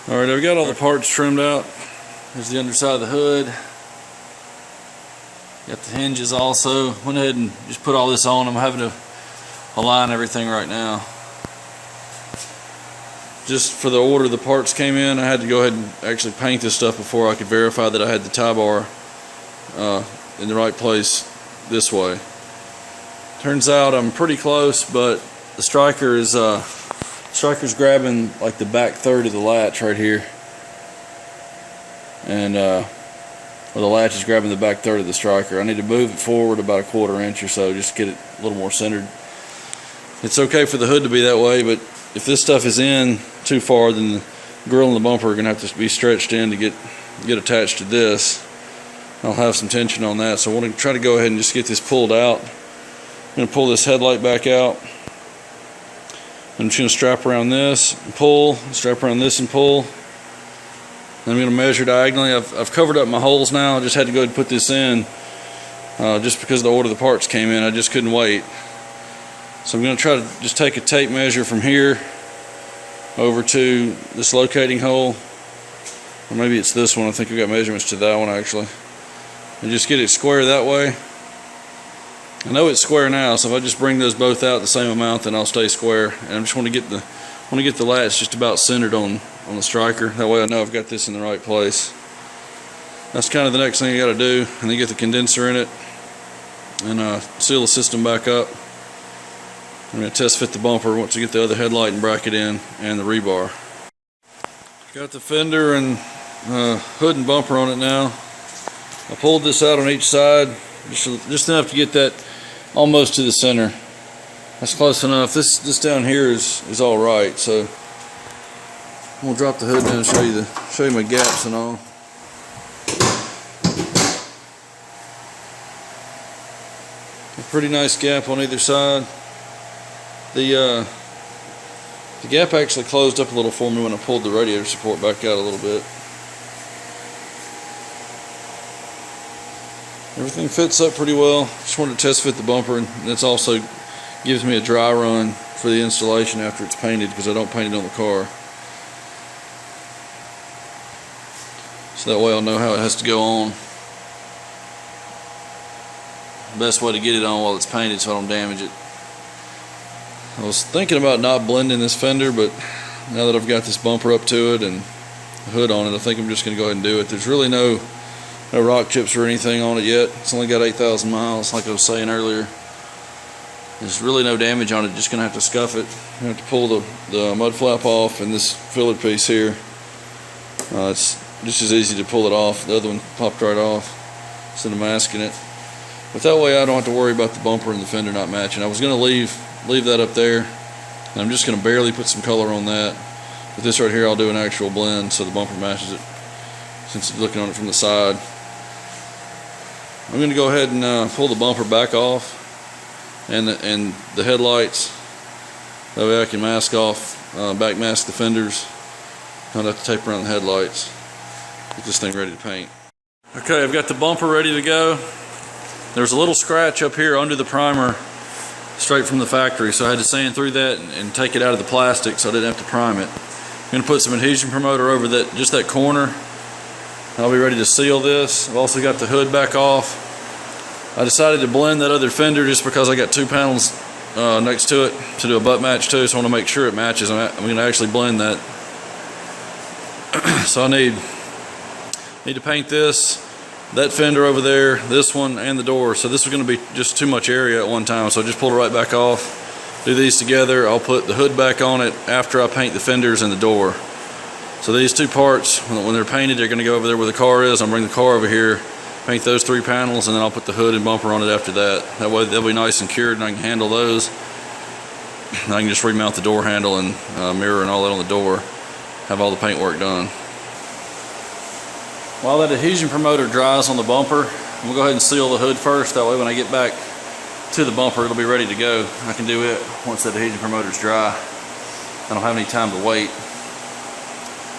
Alright, I've got all the parts trimmed out. There's the underside of the hood. Got the hinges also. Went ahead and just put all this on. I'm having to align everything right now. Just for the order the parts came in, I had to go ahead and actually paint this stuff before I could verify that I had the tie bar in the right place this way. Turns out I'm pretty close, but the striker's grabbing like the back third of the latch right here, and the latch is grabbing the back third of the striker. I need to move it forward about a 1/4 inch or so just to get it a little more centered. It's okay for the hood to be that way, but if this stuff is in too far, then the grill and the bumper are going to have to be stretched in to get attached to this. I'll have some tension on that, so I want to try to go ahead and just get this pulled out. I'm going to pull this headlight back out. I'm just going to strap around this and pull, strap around this and pull. Then I'm going to measure diagonally. I've covered up my holes now. I just had to go ahead and put this in just because of the order the parts came in. I just couldn't wait. So I'm going to try to just take a tape measure from here over to this locating hole. Or maybe it's this one. I think I've got measurements to that one actually. And just get it square that way. I know it's square now, so if I just bring those both out the same amount, then I'll stay square. And I just want to get the latch just about centered on the striker. That way I know I've got this in the right place. That's kind of the next thing I got to do, and then get the condenser in it and seal the system back up. I'm going to test fit the bumper once I get the other headlight and bracket in and the rebar. Got the fender and hood and bumper on it now. I pulled this out on each side just enough to get that almost to the center. That's close enough. This down here is all right. So I'm gonna drop the hood down and show you my gaps and all. A pretty nice gap on either side. The gap actually closed up a little for me when I pulled the radiator support back out a little bit. Everything fits up pretty well. Just wanted to test fit the bumper, and this also gives me a dry run for the installation after it's painted, because I don't paint it on the car. So that way I'll know how it has to go on. Best way to get it on while it's painted so I don't damage it. I was thinking about not blending this fender, but now that I've got this bumper up to it and the hood on it, I think I'm just going to go ahead and do it. There's really no rock chips or anything on it yet. It's only got 8,000 miles, like I was saying earlier. There's really no damage on it. Just going to have to scuff it. I have to pull the mud flap off and this filler piece here. It's just as easy to pull it off. The other one popped right off instead of masking it. But that way I don't have to worry about the bumper and the fender not matching. I was going to leave that up there, and I'm just going to barely put some color on that. But this right here I'll do an actual blend so the bumper matches it, since it's looking on it from the side. I'm going to go ahead and pull the bumper back off and the headlights. That way I can mask off, back mask the fenders. I'll have to tape around the headlights. Get this thing ready to paint. Okay, I've got the bumper ready to go. There's a little scratch up here under the primer straight from the factory, so I had to sand through that and take it out of the plastic so I didn't have to prime it. I'm going to put some adhesion promoter over just that corner. I'll be ready to seal this. I've also got the hood back off. I decided to blend that other fender just because I got two panels next to it to do a butt match too, so I want to make sure it matches. I'm going to actually blend that. So I need to paint that fender over there, this one, and the door. So this is going to be just too much area at one time, so I just pulled it right back off. Do these together. I'll put the hood back on it after I paint the fenders and the door. So these two parts, when they're painted, they're going to go over there where the car is. I'll bring the car over here, paint those three panels, and then I'll put the hood and bumper on it after that. That way they'll be nice and cured and I can handle those. And I can just remount the door handle and mirror and all that on the door. Have all the paint work done. While that adhesion promoter dries on the bumper, I'm going to go ahead and seal the hood first. That way when I get back to the bumper, it'll be ready to go. I can do it once that adhesion promoter is dry. I don't have any time to wait.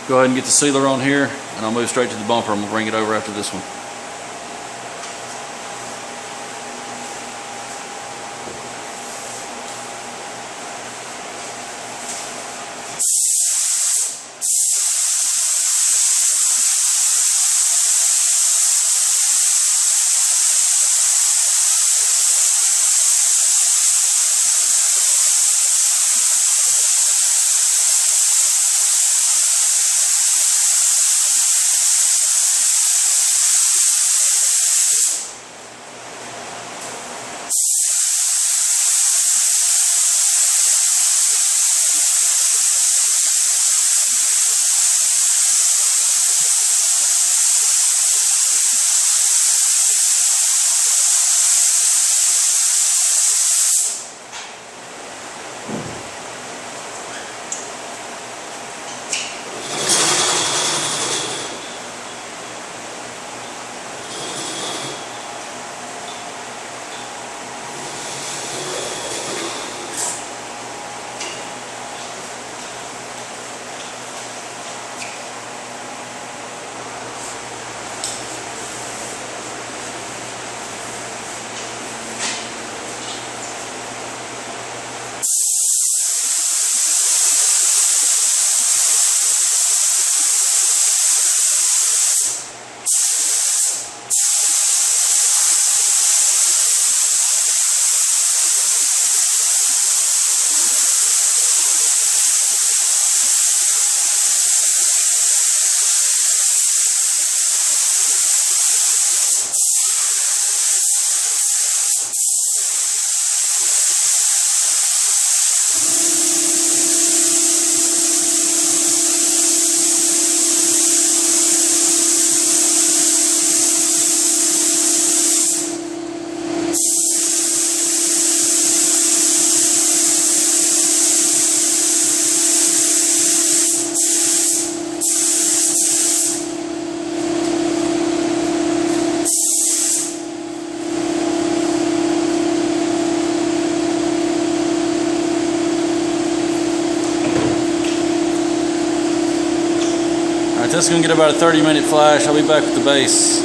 Go ahead and get the sealer on here, and I'll move straight to the bumper and we'll bring it over after this one. This is going to get about a 30-minute flash. I'll be back with the bass.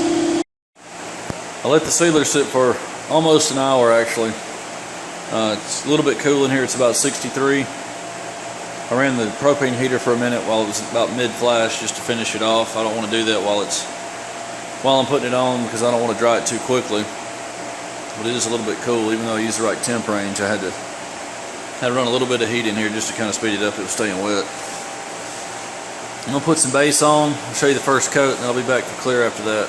I let the sealer sit for almost an hour actually. It's a little bit cool in here. It's about 63. I ran the propane heater for a minute while it was about mid-flash just to finish it off. I don't want to do that while I'm putting it on because I don't want to dry it too quickly. But it is a little bit cool, even though I used the right temp range. I had to run a little bit of heat in here just to kind of speed it up. It was staying wet. I'm going to put some bass on. I'll show you the first coat and I'll be back for clear after that.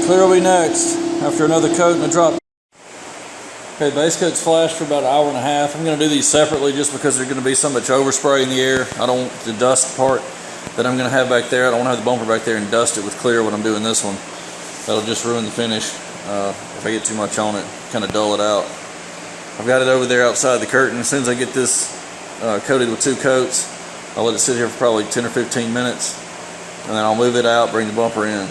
Clear will be next after another coat and a drop. Okay, base coat's flashed for about an hour and a half. I'm going to do these separately just because there's going to be so much overspray in the air. I don't want the dust part that I'm going to have back there. I don't want to have the bumper back there and dust it with clear when I'm doing this one. That'll just ruin the finish if I get too much on it, kind of dull it out. I've got it over there outside the curtain. As soon as I get this coated with 2 coats, I'll let it sit here for probably 10 or 15 minutes, and then I'll move it out, bring the bumper in.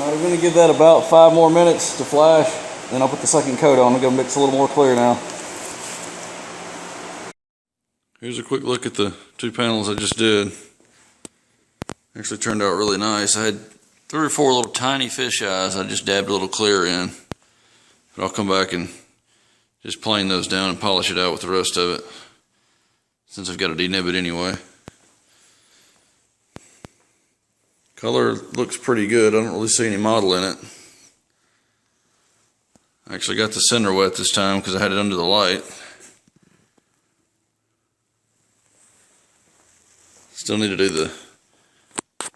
Alright, we're going to give that about 5 more minutes to flash, then I'll put the second coat on. I'm going to mix a little more clear now. Here's a quick look at the 2 panels I just did. Actually turned out really nice. I had 3 or 4 little tiny fish eyes I just dabbed a little clear in. But I'll come back and just plane those down and polish it out with the rest of it, since I've got to denib it anyway. Color looks pretty good. I don't really see any model in it. I actually got the center wet this time because I had it under the light. Still need to do the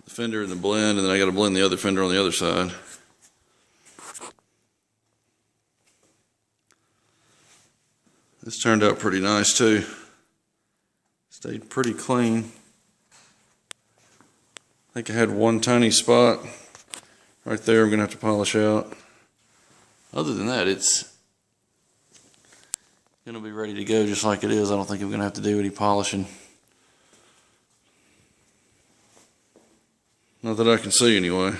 fender and the blend, and then I got to blend the other fender on the other side. This turned out pretty nice too. Stayed pretty clean. I think I had one tiny spot right there I'm going to have to polish out. Other than that, it's going to be ready to go just like it is. I don't think I'm going to have to do any polishing. Not that I can see anyway.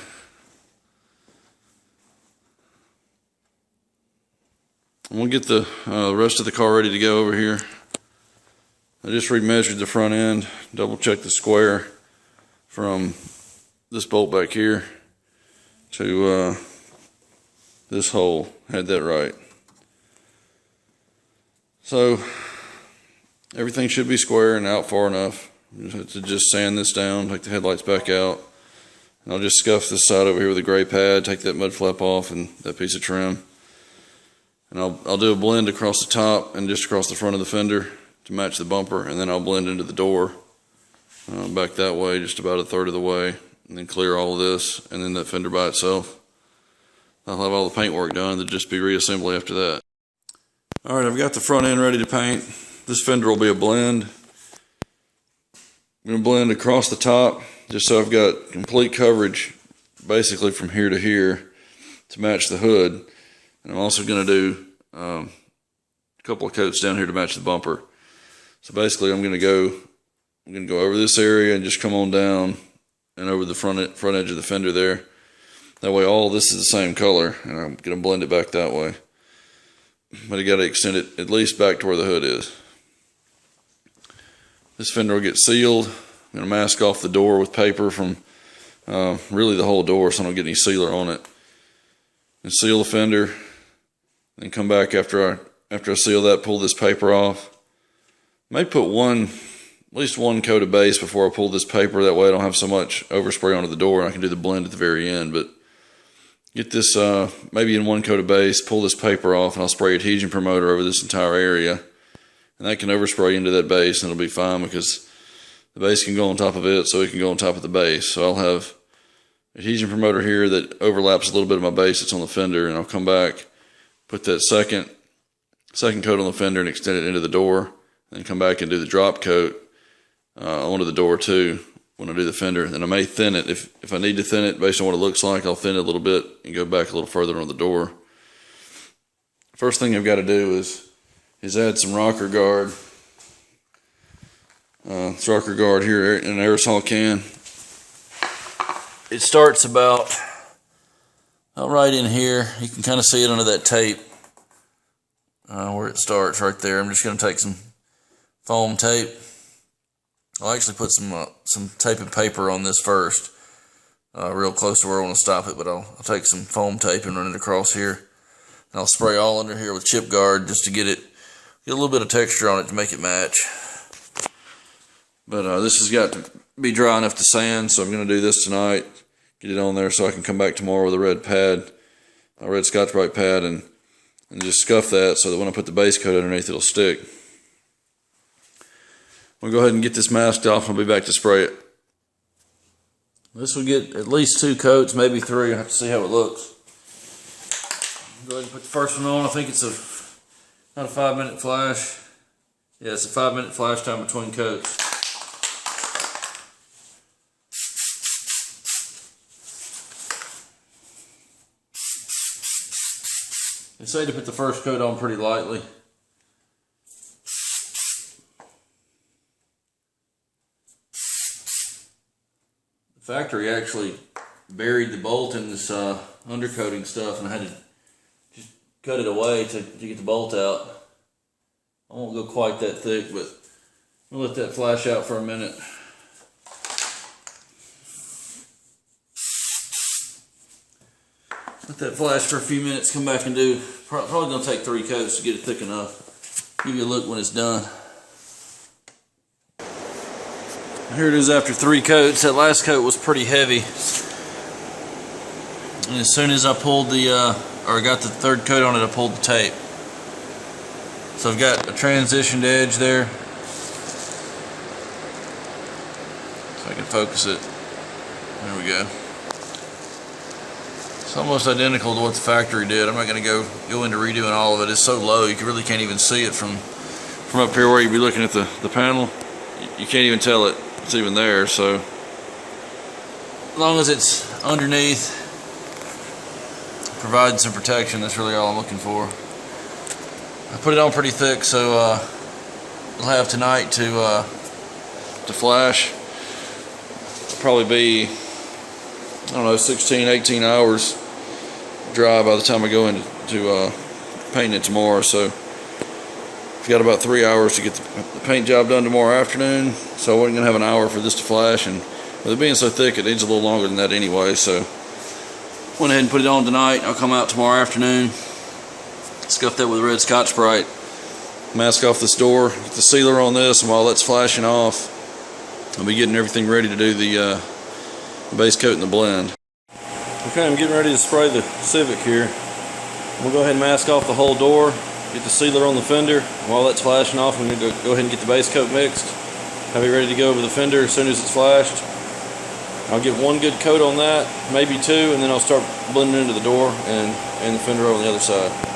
I'm going to get the rest of the car ready to go over here. I just remeasured the front end, double checked the square from this bolt back here to this hole. Had that right. So everything should be square and out far enough. You just have to just sand this down, take the headlights back out, and I'll just scuff this side over here with a gray pad, take that mud flap off and that piece of trim, and I'll do a blend across the top and just across the front of the fender to match the bumper, and then I'll blend into the door back that way, just about 1/3 of the way, and then clear all of this, and then that fender by itself. I'll have all the paint work done. There'll just be reassembly after that. Alright, I've got the front end ready to paint. This fender will be a blend. I'm going to blend across the top just so I've got complete coverage basically from here to here to match the hood. And I'm also going to do a couple of coats down here to match the bumper. So basically I'm going to go over this area and just come on down and over the front edge of the fender there. That way all this is the same color, and I'm going to blend it back that way. But I got to extend it at least back to where the hood is. This fender will get sealed. I'm going to mask off the door with paper from really the whole door so I don't get any sealer on it. And seal the fender. Then come back after I seal that, pull this paper off. I may put at least one coat of base before I pull this paper. That way I don't have so much overspray onto the door, and I can do the blend at the very end. But get this maybe in one coat of base, pull this paper off, and I'll spray adhesion promoter over this entire area. And that can overspray into that base, and it'll be fine because the base can go on top of it, so it can go on top of the base. So I'll have adhesion promoter here that overlaps a little bit of my base that's on the fender, and I'll come back, put that second coat on the fender and extend it into the door, and then come back and do the drop coat onto the door too when I do the fender. And I may thin it. If I need to thin it based on what it looks like, I'll thin it a little bit and go back a little further on the door. First thing I've got to do is add some rocker guard. This rocker guard here in an aerosol can. It starts about right in here. You can kind of see it under that tape where it starts right there. I'm just going to take some foam tape. I'll actually put some tape and paper on this first, real close to where I want to stop it, but I'll take some foam tape and run it across here. And I'll spray all under here with chip guard just to get a little bit of texture on it to make it match. But this has got to be dry enough to sand, so I'm going to do this tonight, get it on there so I can come back tomorrow with a red pad, a red Scotch-Brite pad, and just scuff that so that when I put the base coat underneath, it'll stick. We'll go ahead and get this masked off, and I'll be back to spray it. This will get at least 2 coats, maybe 3. I'll have to see how it looks. Go ahead and put the first one on. I think it's not a 5-minute flash. Yeah, it's a 5-minute flash time between coats. They say to put the first coat on pretty lightly. The factory actually buried the bolt in this undercoating stuff, and I had to just cut it away to get the bolt out. I won't go quite that thick, but we'll let that flash out for a minute. Let that flash for a few minutes, come back and do, probably going to take 3 coats to get it thick enough. Give you a look when it's done. Here it is after 3 coats. That last coat was pretty heavy. And as soon as I pulled or got the 3rd coat on it, I pulled the tape. So I've got a transitioned edge there. So I can focus it. There we go. It's almost identical to what the factory did. I'm not going to go into redoing all of it. It's so low you really can't even see it from up here where you'd be looking at the panel. You can't even tell it's even there. So as long as it's underneath, providing some protection, that's really all I'm looking for. I put it on pretty thick, so we'll have tonight to flash. It'll probably be, I don't know, 16, 18 hours dry by the time I go into painting it tomorrow. So I've got about 3 hours to get the paint job done tomorrow afternoon. So I wasn't going to have an hour for this to flash, and with it being so thick, it needs a little longer than that anyway. So went ahead and put it on tonight. I'll come out tomorrow afternoon, scuff that with red Scotch-Brite, mask off this door, get the sealer on this, and while that's flashing off, I'll be getting everything ready to do the base coat and the blend. Okay, I'm getting ready to spray the Civic here. We'll go ahead and mask off the whole door, get the sealer on the fender. While that's flashing off, I'm going to go ahead and get the base coat mixed. Have it ready to go over the fender as soon as it's flashed. I'll get 1 good coat on that, maybe 2, and then I'll start blending into the door and the fender over on the other side.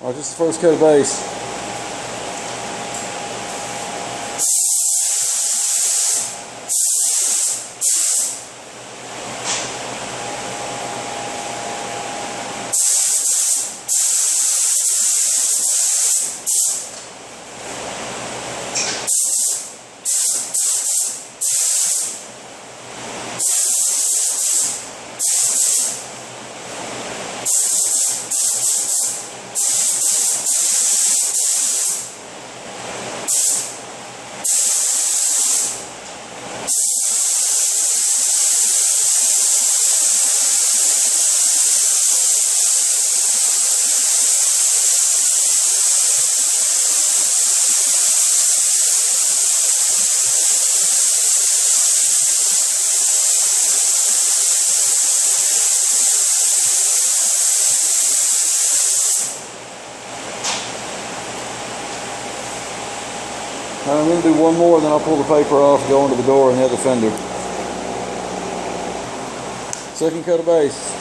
Alright, this is the first coat of base. I'm going to do one more, then I'll pull the paper off, go into the door and the other fender. Second coat of base.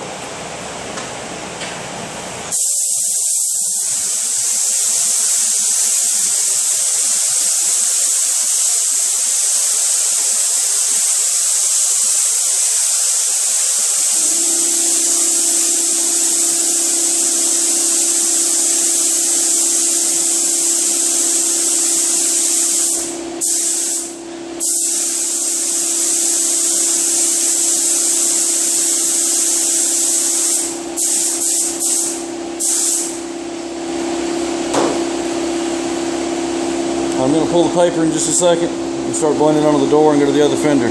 I'm going to pull the paper in just a second and start blending onto the door and go to the other fender.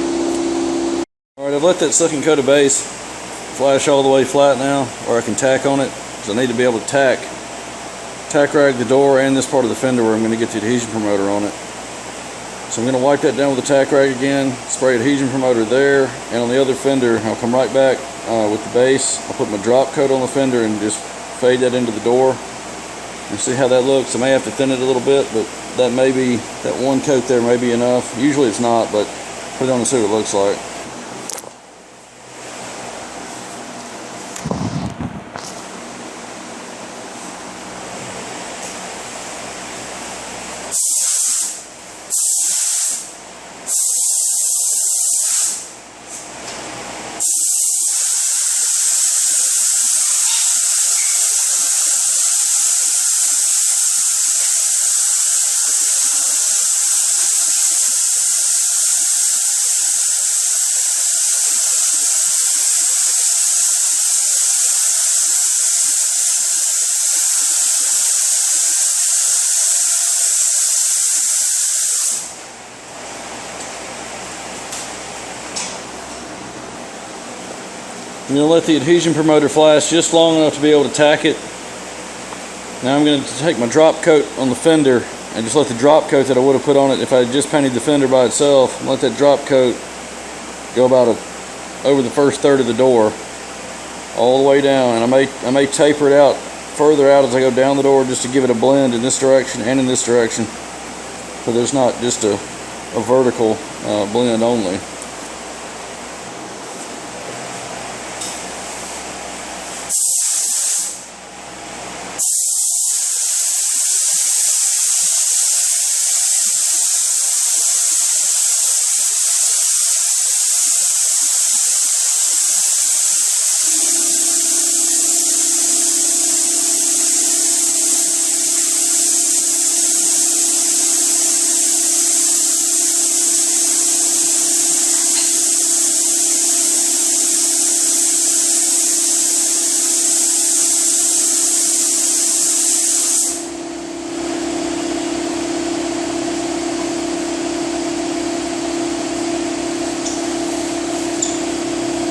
Alright, I've let that second coat of base flash all the way flat now, or I can tack on it, because I need to be able to tack rag the door and this part of the fender where I'm going to get the adhesion promoter on it. So I'm going to wipe that down with the tack rag again, spray adhesion promoter there, and on the other fender I'll come right back with the base. I'll put my drop coat on the fender and just fade that into the door and see how that looks. I may have to thin it a little bit, but that one coat there may be enough. Usually it's not, but put it on and see what it looks like. I'm going to let the adhesion promoter flash just long enough to be able to tack it. Now I'm going to take my drop coat on the fender and just let the drop coat that I would have put on it if I had just painted the fender by itself, and let that drop coat go about over the first third of the door all the way down. And I may taper it out further out as I go down the door just to give it a blend in this direction and in this direction, so there's not just a vertical blend only.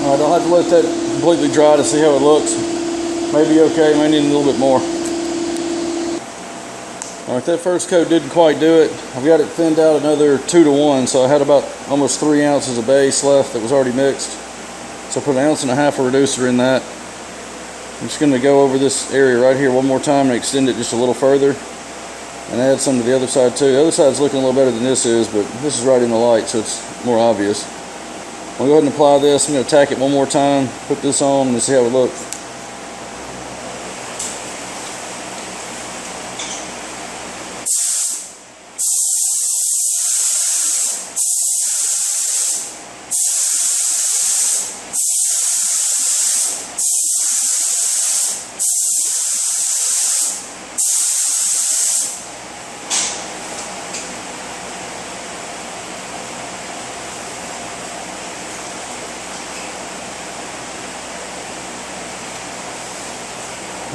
Alright, I'll have to let that completely dry to see how it looks. Maybe okay, may need a little bit more. Alright, that first coat didn't quite do it. I've got it thinned out another 2 to 1, so I had about almost 3 ounces of base left that was already mixed. So I put 1.5 ounces of reducer in that. I'm just going to go over this area right here one more time and extend it just a little further. And add some to the other side too. The other side's looking a little better than this is, but this is right in the light, so it's more obvious. I'll go ahead and apply this. I'm going to tack it one more time, put this on, and see how it looks.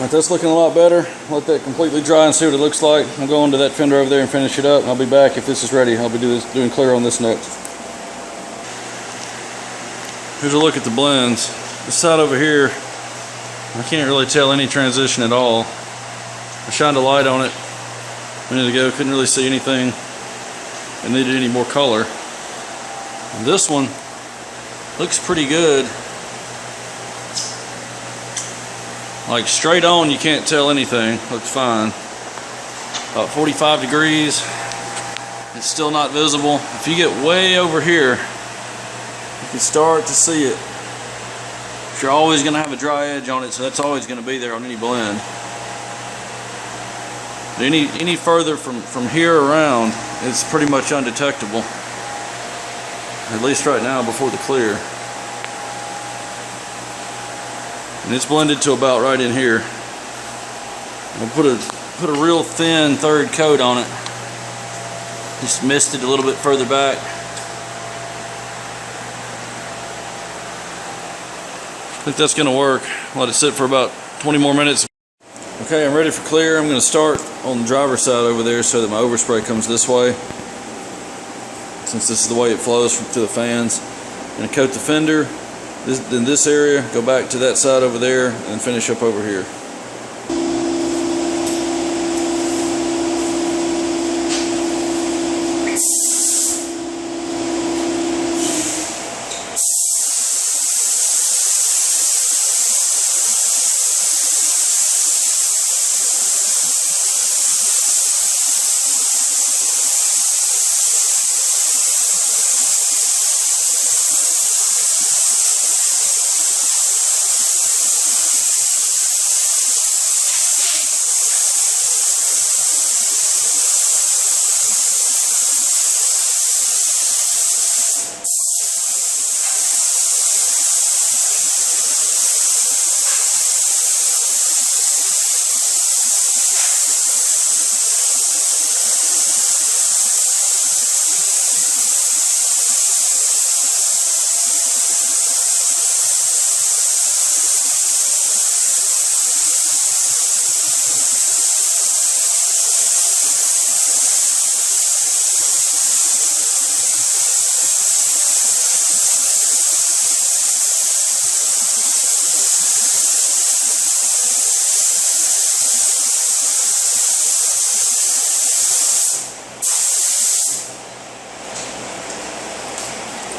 Alright, that's looking a lot better. Let that completely dry and see what it looks like. I'll go into that fender over there and finish it up. I'll be back if this is ready. I'll be doing clear on this next. Here's a look at the blends. This side over here, I can't really tell any transition at all. I shined a light on it a minute ago, couldn't really see anything. It needed any more color. And this one looks pretty good. Like straight on, you can't tell anything. Looks fine. About 45 degrees. It's still not visible. If you get way over here, you can start to see it. But you're always going to have a dry edge on it, so that's always going to be there on any blend. Any further from here around, it's pretty much undetectable. At least right now before the clear. And it's blended to about right in here. I'll put a real thin third coat on it. Just missed it a little bit further back. I think that's gonna work. Let it sit for about 20 more minutes. Okay, I'm ready for clear. I'm gonna start on the driver's side over there so that my overspray comes this way. Since this is the way it flows to the fans. I'm gonna coat the fender, in this area, go back to that side over there, and finish up over here.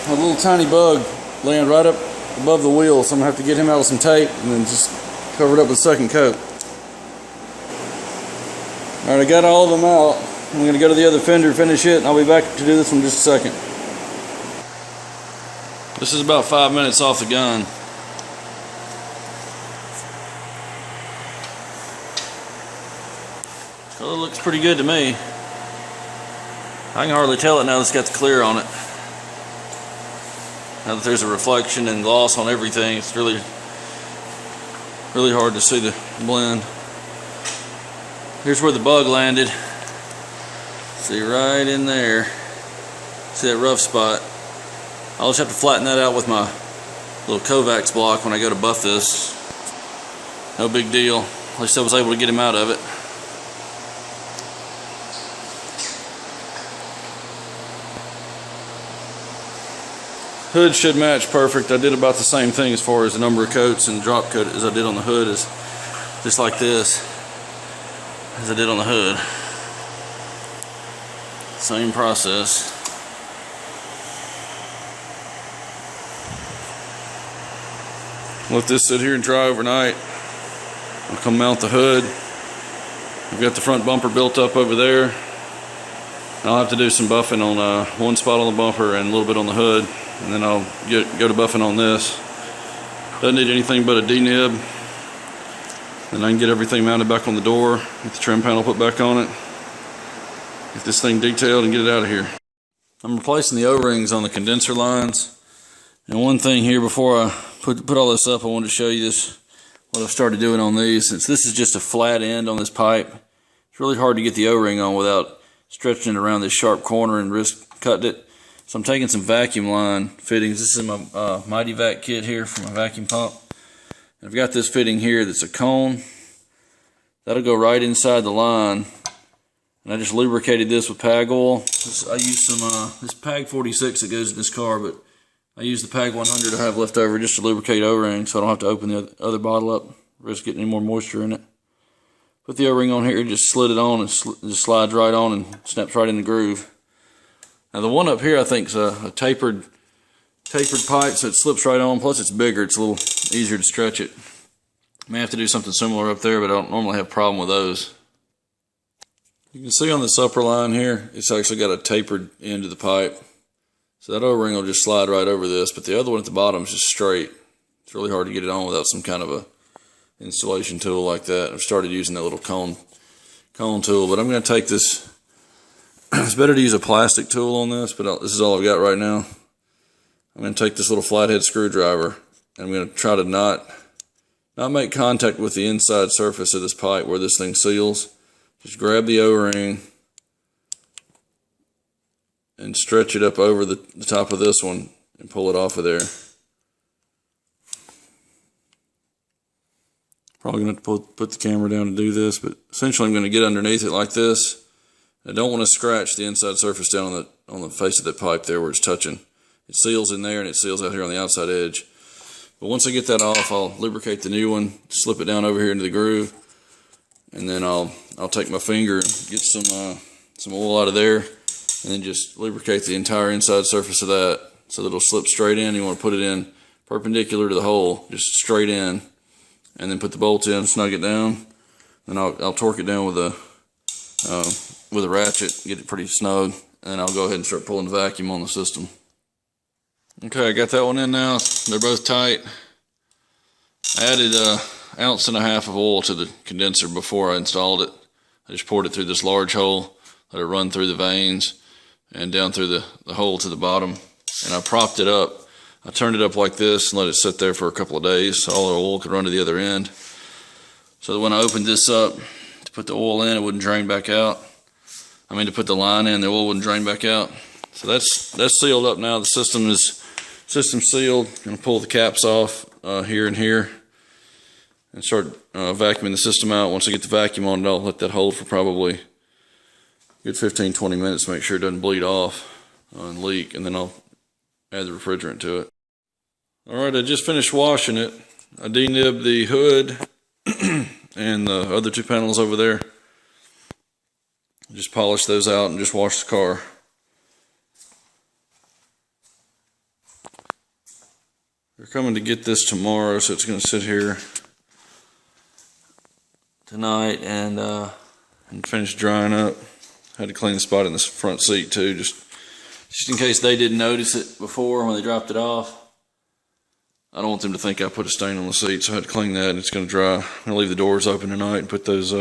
A little tiny bug laying right up above the wheel, so I'm going to have to get him out with some tape and then just cover it up with a second coat. Alright, I got all of them out. I'm going to go to the other fender, finish it, and I'll be back to do this one in just a second. This is about 5 minutes off the gun. Color looks pretty good to me. I can hardly tell it now that it's got the clear on it. Now that there's a reflection and gloss on everything, it's really hard to see the blend. Here's where the bug landed. See, right in there. See that rough spot? I'll just have to flatten that out with my little Kovacs block when I go to buff this. No big deal. At least I was able to get him out of it. Hood should match perfect. I did about the same thing as far as the number of coats and drop coat as I did on the hood, is just like this as I did on the hood. Same process. Let this sit here and dry overnight. I'll come mount the hood. I've got the front bumper built up over there. I'll have to do some buffing on one spot on the bumper and a little bit on the hood. And then I'll go to buffing on this. Doesn't need anything but a D-nib. Then I can get everything mounted back on the door, get the trim panel put back on it, get this thing detailed and get it out of here. I'm replacing the O-rings on the condenser lines. And one thing here before I put all this up, I wanted to show you this, what I've started doing on these. Since this is just a flat end on this pipe, it's really hard to get the O-ring on without stretching it around this sharp corner and risk cutting it. So I'm taking some vacuum line fittings. This is my Mighty Vac kit here for my vacuum pump. And I've got this fitting here that's a cone. That'll go right inside the line. And I just lubricated this with PAG oil. I use some this PAG 46 that goes in this car, but I use the PAG 100 I have left over just to lubricate O-ring, so I don't have to open the other bottle up, risk getting any more moisture in it. Put the O-ring on here, just slid it on, and just slides right on and snaps right in the groove. Now the one up here I think is a tapered pipe, so it slips right on, plus it's bigger, it's a little easier to stretch it. May have to do something similar up there, but I don't normally have a problem with those. You can see on this upper line here, it's actually got a tapered end to the pipe. So that O-ring will just slide right over this, but the other one at the bottom is just straight. It's really hard to get it on without some kind of a installation tool like that. I've started using that little cone tool, but I'm going to take this. It's better to use a plastic tool on this, but this is all I've got right now. I'm going to take this little flathead screwdriver, and I'm going to try to not make contact with the inside surface of this pipe where this thing seals. Just grab the O-ring and stretch it up over the top of this one and pull it off of there. Probably going to have to put the camera down to do this, but essentially I'm going to get underneath it like this. I don't want to scratch the inside surface down on the face of the pipe there where it's touching. It seals in there and it seals out here on the outside edge. But once I get that off, I'll lubricate the new one, slip it down over here into the groove, and then I'll take my finger and get some oil out of there, and then just lubricate the entire inside surface of that so that it'll slip straight in. You want to put it in perpendicular to the hole, just straight in, and then put the bolt in, snug it down. Then I'll torque it down with a ratchet, get it pretty snug, and then I'll go ahead and start pulling the vacuum on the system. Okay, I got that one in now. They're both tight. I added 1.5 ounces of oil to the condenser before I installed it. I just poured it through this large hole, let it run through the vanes and down through the hole to the bottom, and I propped it up. I turned it up like this and let it sit there for a couple of days so all the oil could run to the other end, so that when I opened this up to put the oil in, it wouldn't drain back out. I mean, to put the line in, the oil wouldn't drain back out. So that's sealed up now. The system's sealed. I'm going to pull the caps off here and here and start vacuuming the system out. Once I get the vacuum on it, I'll let that hold for probably a good 15-20 minutes to make sure it doesn't bleed off and leak, and then I'll add the refrigerant to it. Alright, I just finished washing it. I denibbed the hood and the other two panels over there. Just polished those out and just washed the car. They're coming to get this tomorrow, so it's going to sit here tonight and finish drying up. Had to clean the spot in this front seat too, just in case they didn't notice it before when they dropped it off. I don't want them to think I put a stain on the seat, so I had to clean that, and it's going to dry. I'm going to leave the doors open tonight and put those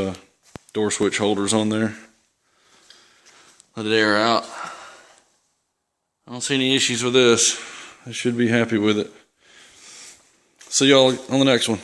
door switch holders on there. Let it air out. I don't see any issues with this. I should be happy with it. See y'all on the next one.